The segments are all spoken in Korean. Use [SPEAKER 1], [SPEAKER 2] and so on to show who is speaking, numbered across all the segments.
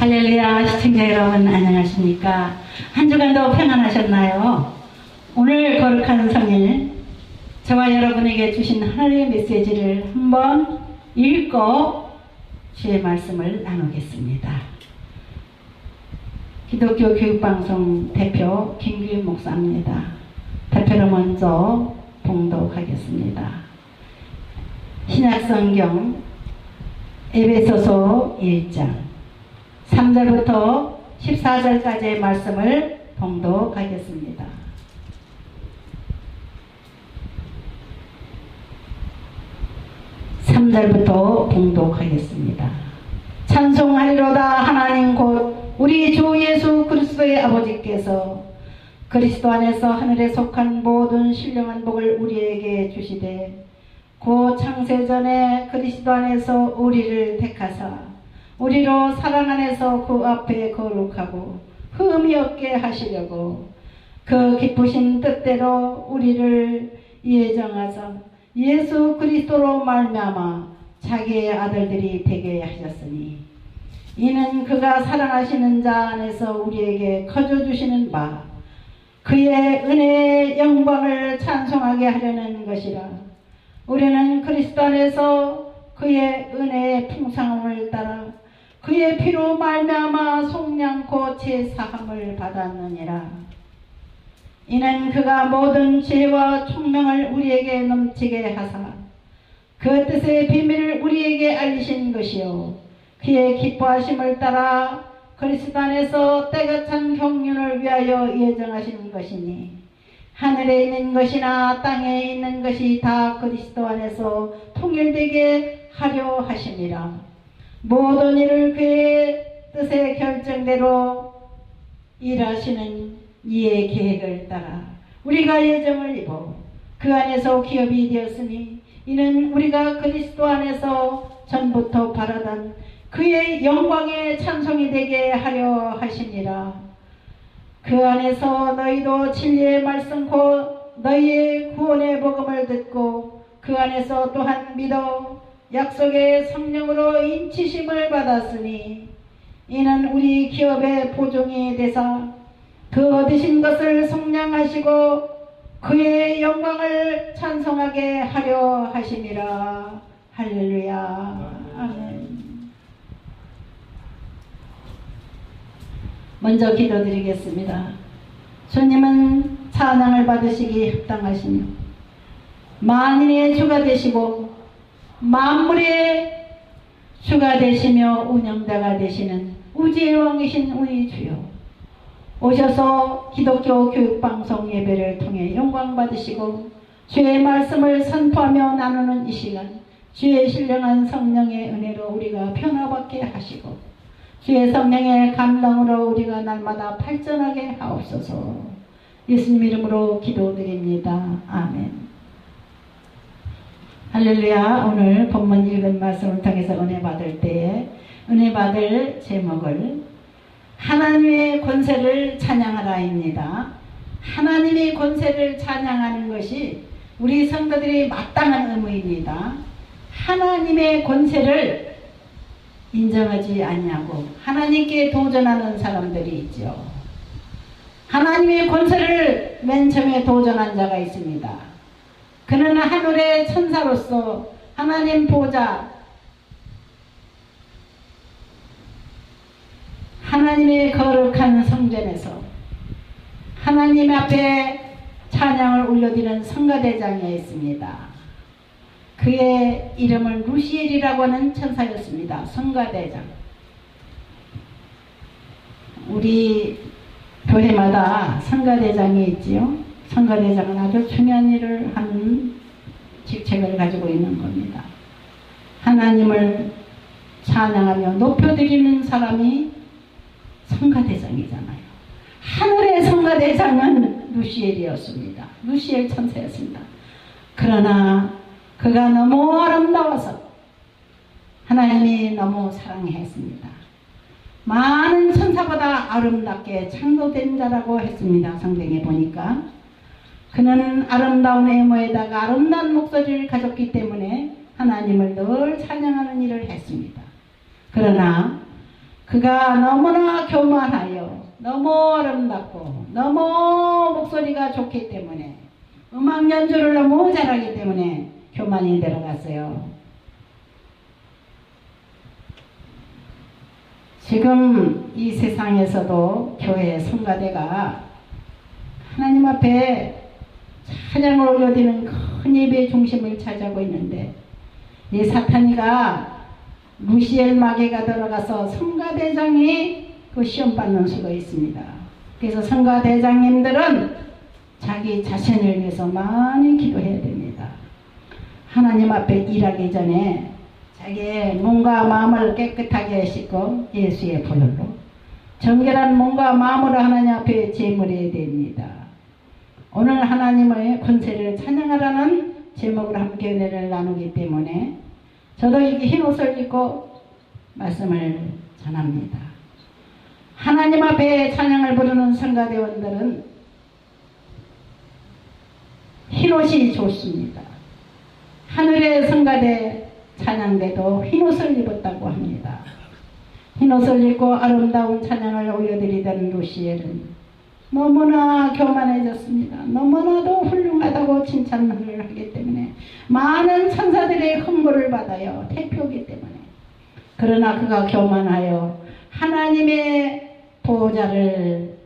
[SPEAKER 1] 할렐루야. 시청자 여러분 안녕하십니까? 한 주간도 평안하셨나요? 오늘 거룩한 성일 저와 여러분에게 주신 하나님의 메시지를 한번 읽고 주의 말씀을 나누겠습니다. 기독교 교육방송 대표 김규인 목사입니다. 대표로 먼저 봉독하겠습니다. 신약성경 에베소서 1장 3절부터 14절까지의 말씀을 봉독하겠습니다. 찬송하리로다. 하나님 곧 우리 주 예수 그리스도의 아버지께서 그리스도 안에서 하늘에 속한 모든 신령한 복을 우리에게 주시되 곧 창세전에 그리스도 안에서 우리를 택하사 우리로 사랑 안에서 그 앞에 거룩하고 흠이 없게 하시려고 그 기쁘신 뜻대로 우리를 예정하사 예수 그리스도로 말미암아 자기의 아들들이 되게 하셨으니 이는 그가 사랑하시는 자 안에서 우리에게 거저 주시는 바 그의 은혜의 영광을 찬송하게 하려는 것이라. 우리는 그리스도 안에서 그의 은혜의 풍성함을 따라 그의 피로 말미암아 속량코 제사함을 받았느니라. 이는 그가 모든 지혜와 총명을 우리에게 넘치게 하사 그 뜻의 비밀을 우리에게 알리신 것이요 그의 기뻐하심을 따라 그리스도 안에서 때가 찬 경륜을 위하여 예정하신 것이니 하늘에 있는 것이나 땅에 있는 것이 다 그리스도 안에서 통일되게 하려 하심이라. 모든 일을 그의 뜻의 결정대로 일하시는 이의 계획을 따라 우리가 예정을 입어 그 안에서 기업이 되었으니 이는 우리가 그리스도 안에서 전부터 바라던 그의 영광의 찬송이 되게 하려 하시니라. 그 안에서 너희도 진리의 말씀 곧 너희의 구원의 복음을 듣고 그 안에서 또한 믿어 약속의 성령으로 인치심을 받았으니 이는 우리 기업의 보종이 되사 그 얻으신 것을 속량하시고 그의 영광을 찬송하게 하려 하심이라. 할렐루야. 아멘. 먼저 기도드리겠습니다. 주님은 찬양을 받으시기 합당하시며 만인의 주가 되시고 만물의 주가 되시며 운영자가 되시는 우주의 왕이신 우리 주여, 오셔서 기독교 교육방송 예배를 통해 영광 받으시고 주의 말씀을 선포하며 나누는 이 시간 주의 신령한 성령의 은혜로 우리가 변화받게 하시고 주의 성령의 감동으로 우리가 날마다 발전하게 하옵소서. 예수님 이름으로 기도드립니다. 아멘. 할렐루야. 오늘 본문 읽은 말씀을 통해서 은혜 받을 때에 은혜 받을 제목을 하나님의 권세를 찬양하라입니다. 하나님의 권세를 찬양하는 것이 우리 성도들이 마땅한 의무입니다. 하나님의 권세를 인정하지 않냐고 하나님께 도전하는 사람들이 있죠. 하나님의 권세를 맨 처음에 도전한 자가 있습니다. 그는 하늘의 천사로서 하나님 보좌 하나님의 거룩한 성전에서 하나님 앞에 찬양을 올려드리는 성가대장에 있습니다. 그의 이름은 루시엘이라고 하는 천사였습니다. 성가대장. 우리 교회마다 성가대장이 있지요. 성가대장은 아주 중요한 일을 하는 직책을 가지고 있는 겁니다. 하나님을 찬양하며 높여드리는 사람이 성가대장이잖아요. 하늘의 성가대장은 루시엘이었습니다. 루시엘 천사였습니다. 그러나 그가 너무 아름다워서 하나님이 너무 사랑했습니다. 많은 천사보다 아름답게 창조된 자라고 했습니다. 성경에 보니까 그는 아름다운 외모에다가 아름다운 목소리를 가졌기 때문에 하나님을 늘 찬양하는 일을 했습니다. 그러나 그가 너무나 교만하여 너무 아름답고 너무 목소리가 좋기 때문에 음악 연주를 너무 잘하기 때문에 교만이 들어갔어요. 지금 이 세상에서도 교회 성가대가 하나님 앞에 찬양을 올려드리는 큰 예배의 중심을 차지하고 있는데 이 사탄이가 루시엘 마귀가 들어가서 성가대장이 그 시험 받는 수가 있습니다. 그래서 성가대장님들은 자기 자신을 위해서 많이 기도해야 됩니다. 하나님 앞에 일하기 전에 자기의 몸과 마음을 깨끗하게 씻고 예수의 보혈로 정결한 몸과 마음으로 하나님 앞에 제물해야 됩니다. 오늘 하나님의 권세를 찬양하라는 제목으로 함께 은혜를 나누기 때문에 저도 이렇게 흰 옷을 입고 말씀을 전합니다. 하나님 앞에 찬양을 부르는 성가대원들은 흰옷이 좋습니다. 하늘의 성가대 찬양대도 흰옷을 입었다고 합니다. 흰옷을 입고 아름다운 찬양을 올려드리던 루시엘은 너무나 교만해졌습니다. 너무나도 훌륭하다고 칭찬을 하기 때문에 많은 천사들의 흥보를 받아요. 대표이기 때문에. 그러나 그가 교만하여 하나님의 보호자를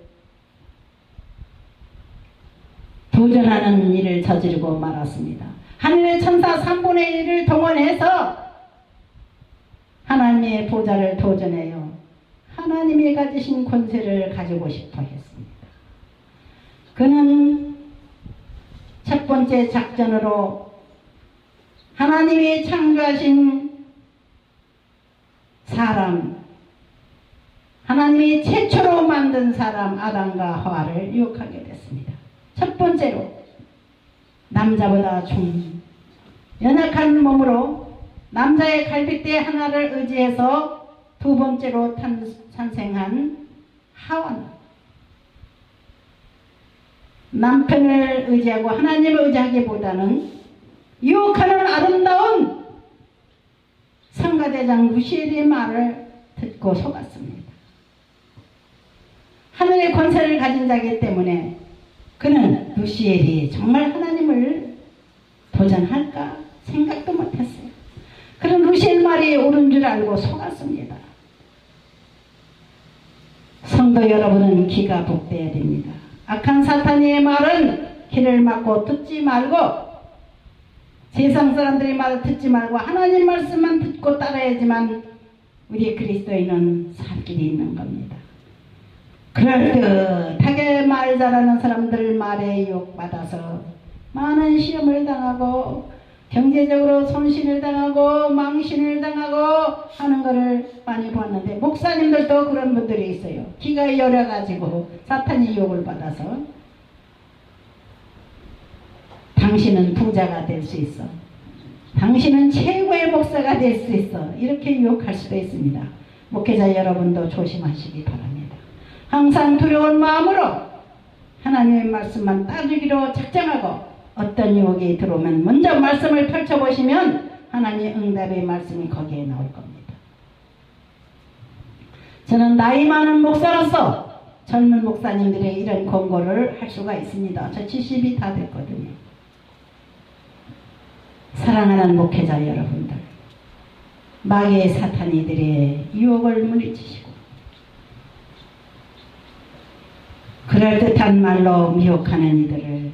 [SPEAKER 1] 도전하는 일을 저지르고 말았습니다. 하늘의 천사 3분의 1을 동원해서 하나님의 보호자를 도전해요. 하나님이 가지신 권세를 가지고 싶어 했습니다. 그는 첫 번째 작전으로 하나님이 창조하신 사람, 하나님이 최초로 만든 사람 아담과 하와를 유혹하게 됐습니다. 첫 번째로 남자보다 좀 연약한 몸으로 남자의 갈빗대 하나를 의지해서 두 번째로 탄생한 하와는 남편을 의지하고 하나님을 의지하기보다는 유혹하는 아름다운 성가대장 루시엘의 말을 듣고 속았습니다. 하늘의 권세를 가진 자이기 때문에 그는 루시엘이 정말 하나님을 도전할까 생각도 못했어요. 그런 루시엘 말이 옳은 줄 알고 속았습니다. 성도 여러분은 귀가 복되어야 됩니다. 악한 사탄의 말은 귀를 막고 듣지 말고 세상 사람들의 말을 듣지 말고 하나님 말씀만 듣고 따라야지만 우리 그리스도인은 살 길이 있는 겁니다. 그럴듯하게 말 잘하는 사람들 말에 유혹받아서 많은 시험을 당하고 경제적으로 손실을 당하고 망신을 당하고 하는 것을 많이 보았는데 목사님들도 그런 분들이 있어요. 기가 열어가지고 사탄의 유혹을 받아서 당신은 부자가 될 수 있어. 당신은 최고의 목사가 될 수 있어. 이렇게 유혹할 수도 있습니다. 목회자 여러분도 조심하시기 바랍니다. 항상 두려운 마음으로 하나님의 말씀만 따르기로 작정하고 어떤 유혹이 들어오면 먼저 말씀을 펼쳐보시면 하나님의 응답의 말씀이 거기에 나올 겁니다. 저는 나이 많은 목사로서 젊은 목사님들의 이런 권고를 할 수가 있습니다. 저 70이 다 됐거든요. 사랑하는 목회자 여러분들, 마귀의 사탄이들의 유혹을 물리치시고 그럴듯한 말로 미혹하는 이들을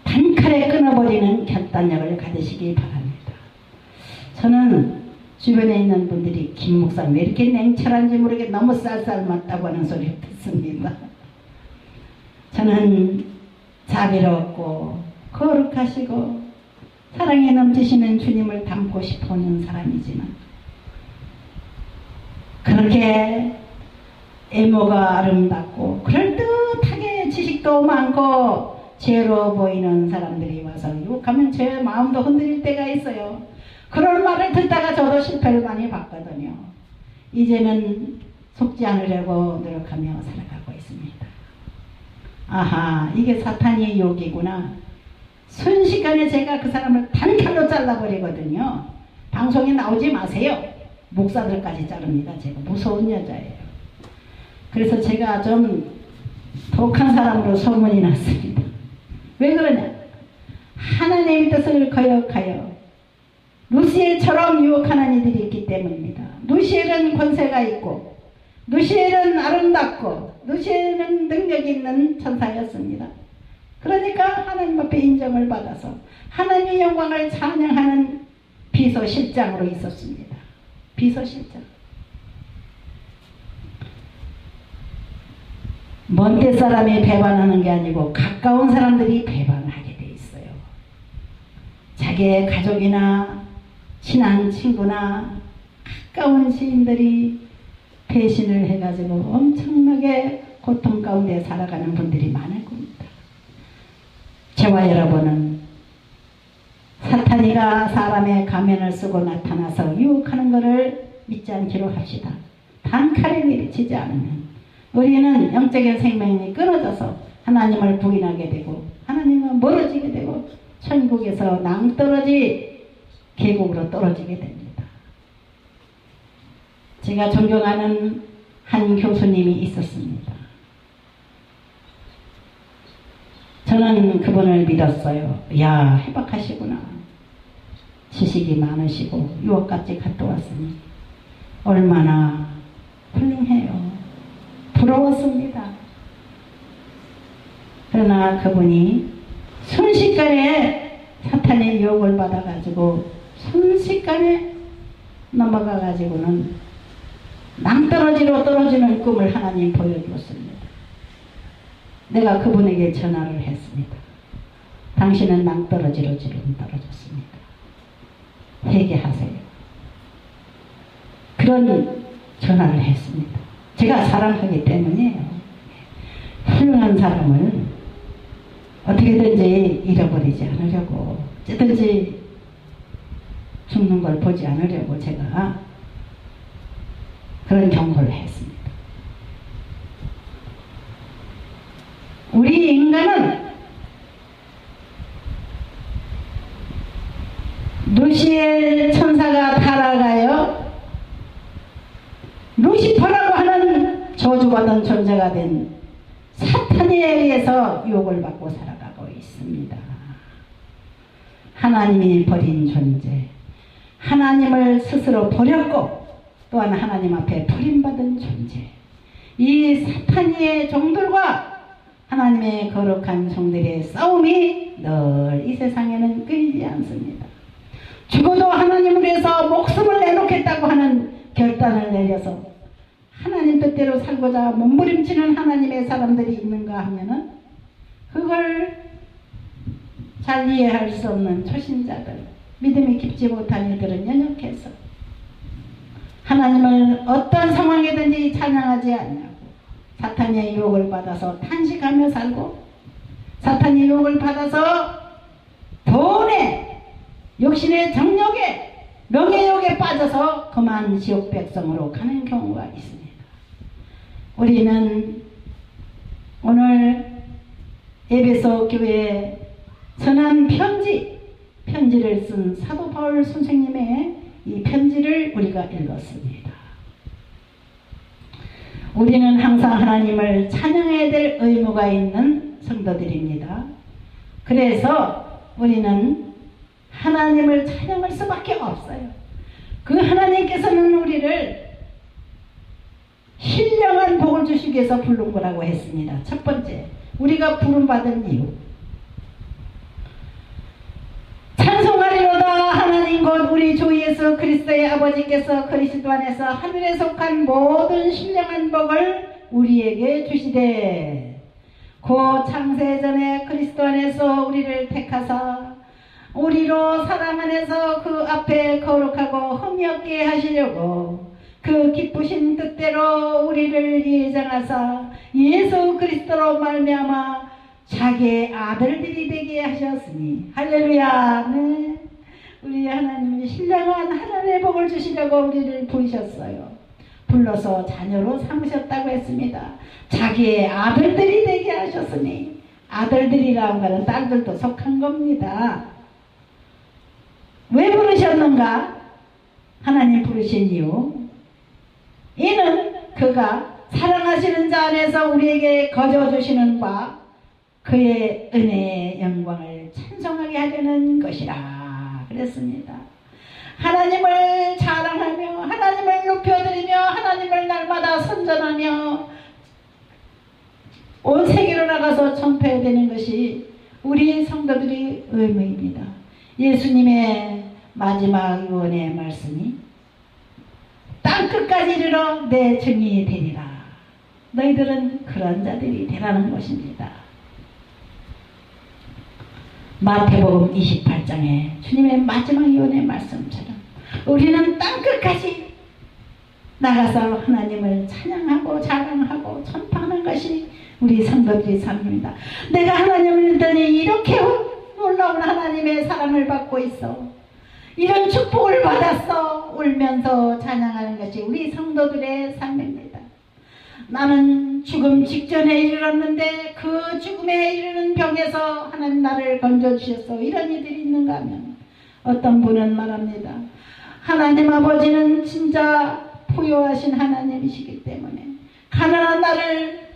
[SPEAKER 1] 단칼에 끊어버리는 결단력을 가지시기 바랍니다. 저는 주변에 있는 분들이 김 목사님 왜 이렇게 냉철한지 모르게 너무 쌀쌀 맞다고 하는 소리를 듣습니다. 저는 자비롭고 거룩하시고 사랑에 넘치시는 주님을 닮고 싶어하는 사람이지만 그렇게 외모가 아름답고 그럴듯하게 지식도 많고 죄로워 보이는 사람들이 와서 유혹하면 제 마음도 흔들릴 때가 있어요. 그런 말을 듣다가 저도 실패를 많이 봤거든요. 이제는 속지 않으려고 노력하며 살아가고 있습니다. 아하, 이게 사탄의 유혹이구나. 순식간에 제가 그 사람을 단칼로 잘라버리거든요. 방송에 나오지 마세요. 목사들까지 자릅니다. 제가 무서운 여자예요. 그래서 제가 좀 독한 사람으로 소문이 났습니다. 왜 그러냐? 하나님의 뜻을 거역하여 루시엘처럼 유혹하는 이들이 있기 때문입니다. 루시엘은 권세가 있고 루시엘은 아름답고 루시엘은 능력이 있는 천사였습니다. 그러니까 하나님 앞에 인정을 받아서 하나님의 영광을 찬양하는 비서실장으로 있었습니다. 비서실장. 먼 데 사람이 배반하는 게 아니고 가까운 사람들이 배반하게 돼 있어요. 자기의 가족이나 친한 친구나 가까운 지인들이 배신을 해가지고 엄청나게 고통 가운데 살아가는 분들이 많을 겁니다. 저와 여러분은 사탄이가 사람의 가면을 쓰고 나타나서 유혹하는 것을 믿지 않기로 합시다. 단칼에 내리치지 않으면 우리는 영적인 생명이 끊어져서 하나님을 부인하게 되고 하나님과 멀어지게 되고 천국에서 낭떠러지 계곡으로 떨어지게 됩니다. 제가 존경하는 한 교수님이 있었습니다. 저는 그분을 믿었어요. 야, 해박하시구나. 지식이 많으시고 유학까지 갔다 왔으니 얼마나 훌륭해요. 부러웠습니다. 그러나 그분이 순식간에 사탄의 유혹을 받아가지고 순식간에 넘어가가지고는 낭떠러지로 떨어지는 꿈을 하나님 보여주었습니다. 내가 그분에게 전화를 했습니다. 당신은 낭떠러지로 지금 떨어졌습니다. 회개하세요. 그런 전화를 했습니다. 제가 사랑하기 때문이에요. 훌륭한 사람을 어떻게든지 잃어버리지 않으려고 어쨌든지 죽는 걸 보지 않으려고 제가 그런 경고를 했습니다. 우리 인간은 루시엘 천사가 타락하여 루시퍼라고 하는 저주받은 존재가 된 사탄에 의해서 유혹을 받고 살아가고 있습니다. 하나님이 버린 존재, 하나님을 스스로 버렸고 또한 하나님 앞에 버림받은 존재, 이 사탄의 종들과 하나님의 거룩한 종들의 싸움이 늘 이 세상에는 끊이지 않습니다. 죽어도 하나님을 위해서 목숨을 내놓겠다고 하는 결단을 내려서 하나님 뜻대로 살고자 몸부림치는 하나님의 사람들이 있는가 하면은 그걸 잘 이해할 수 없는 초신자들, 믿음이 깊지 못한 이들은 연약해서 하나님을 어떤 상황이든지 찬양하지 않냐고 사탄의 유혹을 받아서 탄식하며 살고 사탄의 유혹을 받아서 돈에 욕심의 정욕에 명예욕에 빠져서 그만 지옥 백성으로 가는 경우가 있습니다. 우리는 오늘 에베소 교회에 전한 편지를 쓴 사도 바울 선생님의 이 편지를 우리가 읽었습니다. 우리는 항상 하나님을 찬양해야 될 의무가 있는 성도들입니다. 그래서 우리는 하나님을 찬양할 수밖에 없어요. 그 하나님께서는 우리를 신령한 복을 주시기 위해서 부른 거라고 했습니다. 첫 번째, 우리가 부름받은 이유. 찬송하리로다 하나님 곧 우리 주 예수 그리스도의 아버지께서 그리스도 안에서 하늘에 속한 모든 신령한 복을 우리에게 주시되 곧 창세전에 그리스도 안에서 우리를 택하사 우리로 사랑 안에서 그 앞에 거룩하고 흠이 없게 하시려고 그 기쁘신 뜻대로 우리를 예정하사 예수 그리스도로 말미암아 자기의 아들들이 되게 하셨으니 할렐루야. 네. 우리 하나님이 신령한 하나님의 복을 주시려고 우리를 부르셨어요. 불러서 자녀로 삼으셨다고 했습니다. 자기의 아들들이 되게 하셨으니 아들들이라는 것은 딸들도 속한 겁니다. 왜 부르셨는가? 하나님 부르신 이유, 이는 그가 사랑하시는 자 안에서 우리에게 거저주시는 바 그의 은혜의 영광을 찬송하게 하려는 것이라 그랬습니다. 하나님을 자랑하며 하나님을 높여드리며 하나님을 날마다 선전하며 온 세계로 나가서 전파해야 되는 것이 우리 성도들의 의무입니다. 예수님의 마지막 유언의 말씀이 땅끝까지 이르러 내 증인이 되리라. 너희들은 그런 자들이 되라는 것입니다. 마태복음 28장에 주님의 마지막 유언의 말씀처럼 우리는 땅끝까지 나가서 하나님을 찬양하고 자랑하고 전파하는 것이 우리 성도들의 삶입니다. 내가 하나님을 믿더니 이렇게 놀라운 하나님의 사랑을 받고 있어, 이런 축복을 받았어, 울면서 찬양하는 것이 우리 성도들의 삶입니다. 나는 죽음 직전에 이르렀는데 그 죽음에 이르는 병에서 하나님 나를 건져주셨어, 이런 이들이 있는가 하면 어떤 분은 말합니다. 하나님 아버지는 진짜 포효하신 하나님이시기 때문에 가난한 나를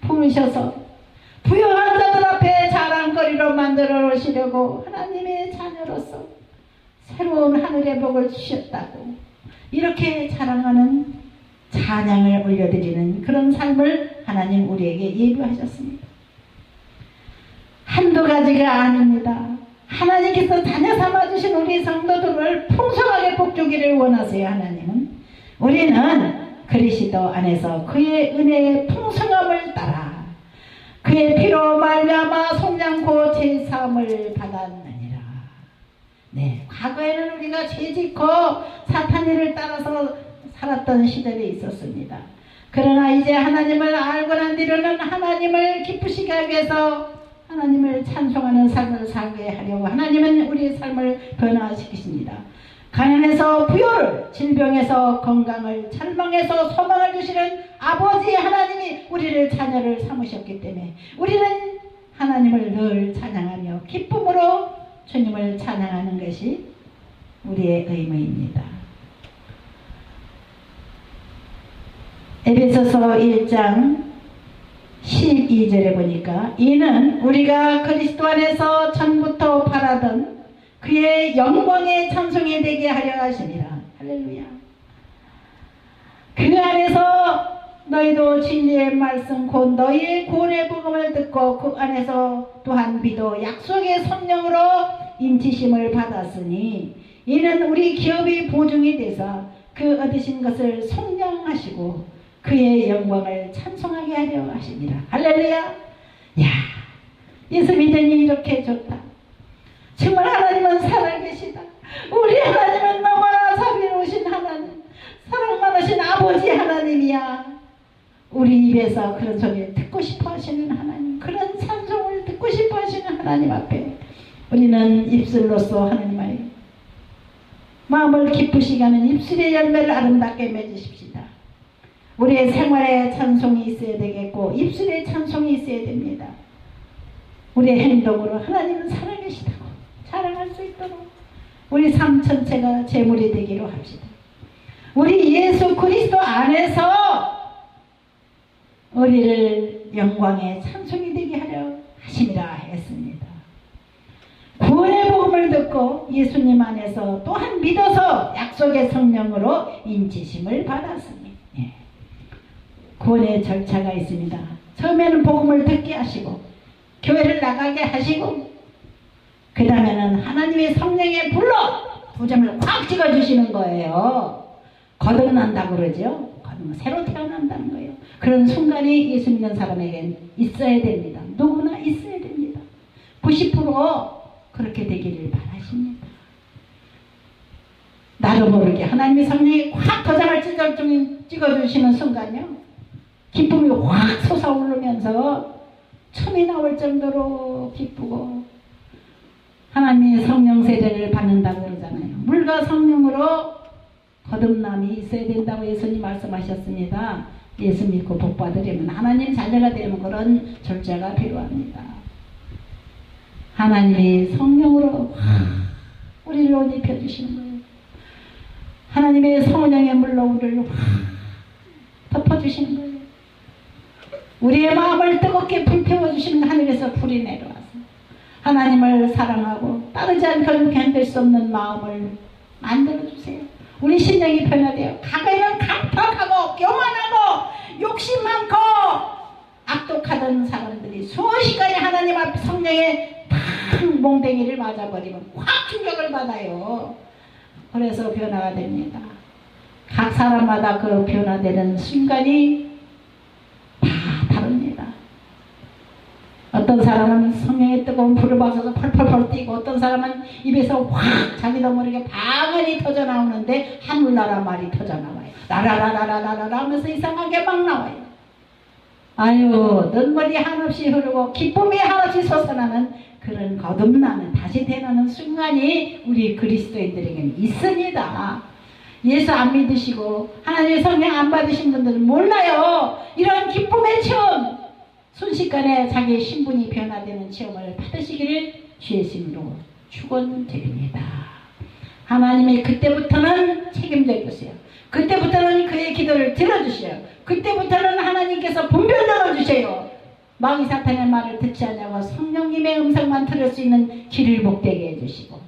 [SPEAKER 1] 부르셔서 부유한 자들 앞에 자랑거리로 만들어 놓으시려고 하나님의 자녀로서 새로운 하늘의 복을 주셨다고 이렇게 자랑하는 찬양을 올려드리는 그런 삶을 하나님 우리에게 예비하셨습니다. 한두 가지가 아닙니다. 하나님께서 자녀 삼아주신 우리 성도들을 풍성하게 복주기를 원하세요. 하나님은 우리는 그리스도 안에서 그의 은혜의 풍성함을 따라 그의 피로 말미암아 속량고 제사함을 받았느니라. 네, 과거에는 우리가 죄짓고 사탄이를 따라서 살았던 시절이 있었습니다. 그러나 이제 하나님을 알고 난 뒤로는 하나님을 기쁘시게 하기 위해서 하나님을 찬송하는 삶을 살게 하려고 하나님은 우리의 삶을 변화시키십니다. 가난에서 부요를, 질병에서 건강을, 절망에서 소망을 주시는 아버지 하나님이 우리를 자녀를 삼으셨기 때문에 우리는 하나님을 늘 찬양하며 기쁨으로 주님을 찬양하는 것이 우리의 의무입니다. 에베소서 1장 12절에 보니까 이는 우리가 그리스도 안에서 전부터 바라던 그의 영광의 찬송이 되게 하려 하심이라. 할렐루야. 그 안에서 너희도 진리의 말씀 곧 너희의 구원의 복음을 듣고 그 안에서 또한 믿어 약속의 성령으로 인치심을 받았으니 이는 우리 기업의 보증이 되사 그 얻으신 것을 속량하시고 그의 영광을 찬송하게 하려 하시니라. 할렐루야. 야, 예수 믿으니 이렇게 좋다. 정말 하나님은 살아계시다. 우리 하나님은 너무나 자비로우신 하나님, 사랑 많으신 아버지 하나님이야. 우리 입에서 그런 소리를 듣고 싶어 하시는 하나님, 그런 찬송을 듣고 싶어 하시는 하나님 앞에 우리는 입술로서 하나님의 마음을 기쁘시게 하는 입술의 열매를 아름답게 맺으십시다. 우리의 생활에 찬송이 있어야 되겠고 입술에 찬송이 있어야 됩니다. 우리의 행동으로 하나님은 살아계시다고 자랑할 수 있도록 우리 삶 전체가 제물이 되기로 합시다. 우리 예수 그리스도 안에서 우리를 영광의 찬송이 되게 하려 하심이라 했습니다. 구원의 복음을 듣고 예수님 안에서 또한 믿어서 약속의 성령으로 인치심을 받았습니다. 예. 구원의 절차가 있습니다. 처음에는 복음을 듣게 하시고 교회를 나가게 하시고 그 다음에는 하나님의 성령의 불로 부점을 꽉 찍어주시는 거예요. 거듭난다고 그러죠. 새로 태어난다는 거예요. 그런 순간이 예수 믿는 사람에겐 있어야 됩니다. 누구나 있어야 됩니다. 90% 그렇게 되기를 바라십니다. 나도 모르게 하나님의 성령이 확 도장을 찍어주시는 순간요, 기쁨이 확 솟아오르면서 춤이 나올 정도로 기쁘고 하나님의 성령 세례를 받는다고 그러잖아요. 물과 성령으로 거듭남이 있어야 된다고 예수님 말씀하셨습니다. 예수 믿고 복 받으려면 하나님 자녀가 되면 그런 절차가 필요합니다. 하나님이 성령으로 우리를 옷 입혀주시는 거예요. 하나님의 성령의 물로 우리를 확 덮어주시는 거예요. 우리의 마음을 뜨겁게 불태워주시는 하늘에서 불이 내려와서 하나님을 사랑하고 따르지 않고는 견딜 수 없는 마음을 만들어주세요. 우리 심령이 변화되어 과거에는 강팍하고 교만하고 욕심 많고 악독하던 사람들이 순식간에 하나님 앞 성령의 탁 몽댕이를 맞아버리면 확 충격을 받아요. 그래서 변화가 됩니다. 각 사람마다 그 변화되는 순간이 다 다릅니다. 어떤 사람은 성령의 뜨거운 불을 받아서 펄펄펄 뛰고 어떤 사람은 입에서 확 자기도 모르게 방언이 터져나오는데 하늘나라 말이 터져나와요. 라라라라라라라 하면서 이상하게 막 나와요. 아유, 눈물이 한없이 흐르고 기쁨이 한없이 솟아나는 그런 거듭나는 다시 태어나는 순간이 우리 그리스도인들에게는 있습니다. 예수 안 믿으시고 하나님의 성령 안 받으신 분들은 몰라요. 이런 기쁨의 체험, 순식간에 자기의 신분이 변화되는 체험을 받으시기를 주의 이름으로 축원드립니다. 하나님이 그때부터는 책임져 주세요. 그때부터는 그의 기도를 들어주세요. 그때부터는 하나님께서 분별 넣어주세요. 마귀 사탄의 말을 듣지 않냐고 성령님의 음성만 들을 수 있는 귀를 복되게 해주시고,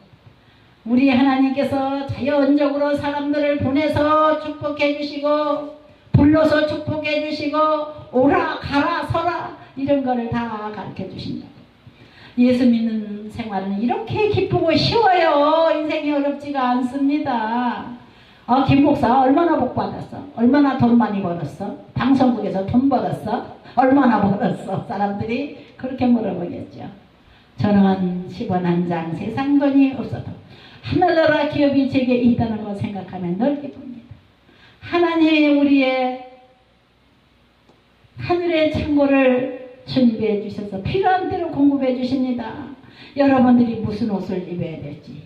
[SPEAKER 1] 우리 하나님께서 자연적으로 사람들을 보내서 축복해 주시고 불러서 축복해 주시고 오라 가라 서라 이런 거를 다 가르쳐 주신다. 예수 믿는 생활은 이렇게 기쁘고 쉬워요. 인생이 어렵지가 않습니다. 김 목사 얼마나 복 받았어? 얼마나 돈 많이 벌었어? 방송국에서 돈 벌었어? 얼마나 벌었어? 사람들이 그렇게 물어보겠죠. 저는 10원 한 장 세상 돈이 없어도 하늘나라 기업이 제게 있다는 걸 생각하면 늘 기쁩니다. 하나님이 우리의 하늘의 창고를 준비해 주셔서 필요한 대로 공급해 주십니다. 여러분들이 무슨 옷을 입어야 될지,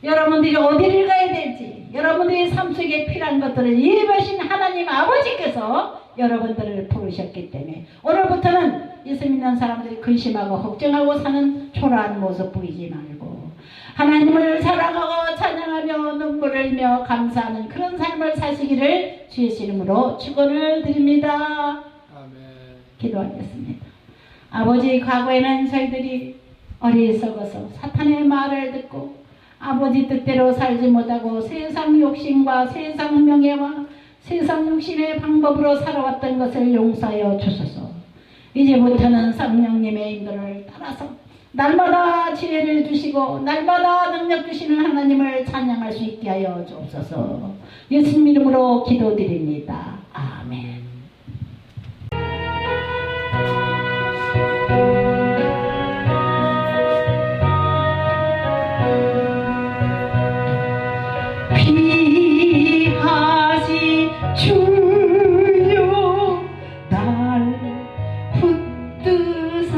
[SPEAKER 1] 여러분들이 어디를 가야 될지, 여러분들의 삶 속에 필요한 것들을 입으신 하나님 아버지께서 여러분들을 부르셨기 때문에 오늘부터는 예수 믿는 사람들이 근심하고 걱정하고 사는 초라한 모습 보이지 말고 하나님을 사랑하고 찬양하며 눈물을 흘며 감사하는 그런 삶을 사시기를 주의 이름으로 축원을 드립니다. 아멘. 기도하겠습니다. 아버지, 과거에는 저희들이 어리석어서 사탄의 말을 듣고 아버지 뜻대로 살지 못하고 세상 욕심과 세상 명예와 세상 육신의 방법으로 살아왔던 것을 용서하여 주소서. 이제부터는 성령님의 인도를 따라서 날마다 지혜를 주시고 날마다 능력 주시는 하나님을 찬양할 수 있게 하여 주옵소서. 예수님 이름으로 기도드립니다. 아멘. 귀하시 주여 날 붙드사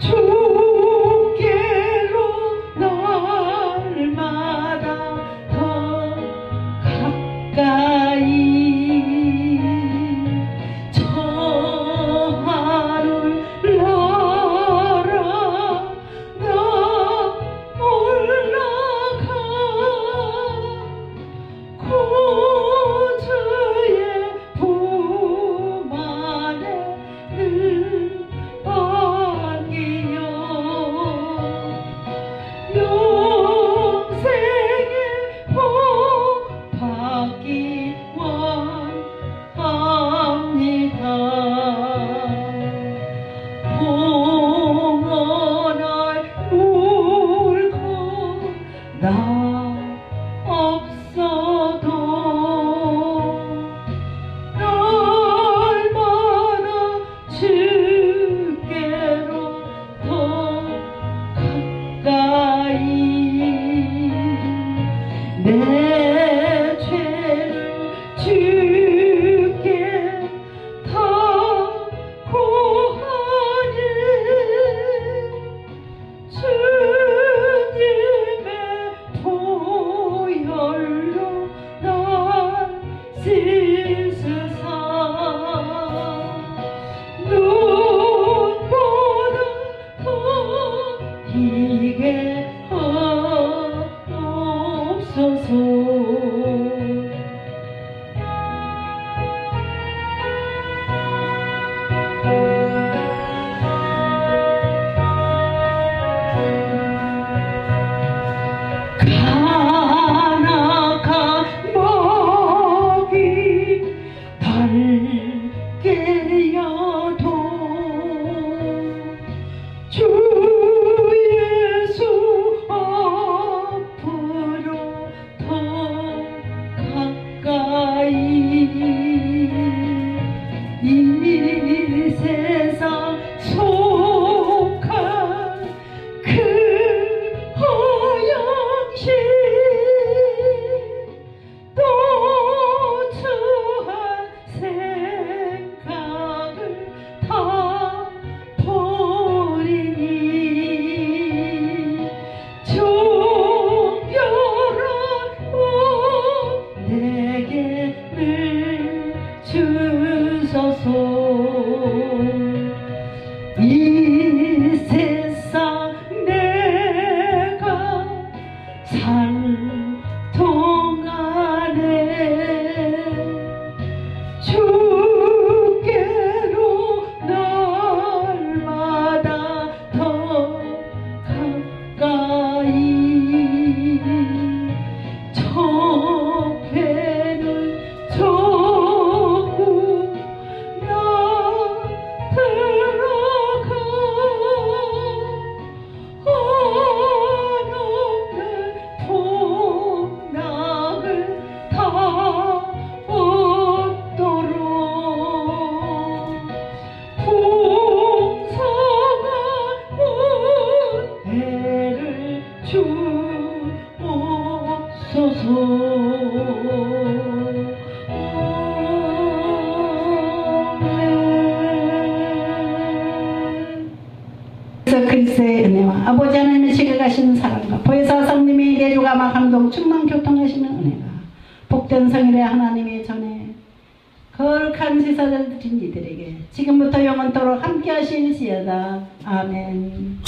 [SPEAKER 1] 주께로 날마다 더 가까이 이 세상 속한 그 허영심 또 추한 생각을 다 버리니 정결한 내게 늘 주소서. 이 세상 내가 살 동안에 주께로 날마다 더 가까이 저배는 전부 나 들어가 한없는 폭락을 다 얻도록 풍성한 은혜를 주옵소서. 그래서 그리스도의 은혜와 아버지 하나님의 지혜 가시는 사랑과 보혜사 성님의 내주가마 감동 충만 교통하시는 은혜가 복된 성일의 하나님의 전에 거룩한 제사를 드린 이들에게 지금부터 영원토록 함께 하실지어다. 아멘.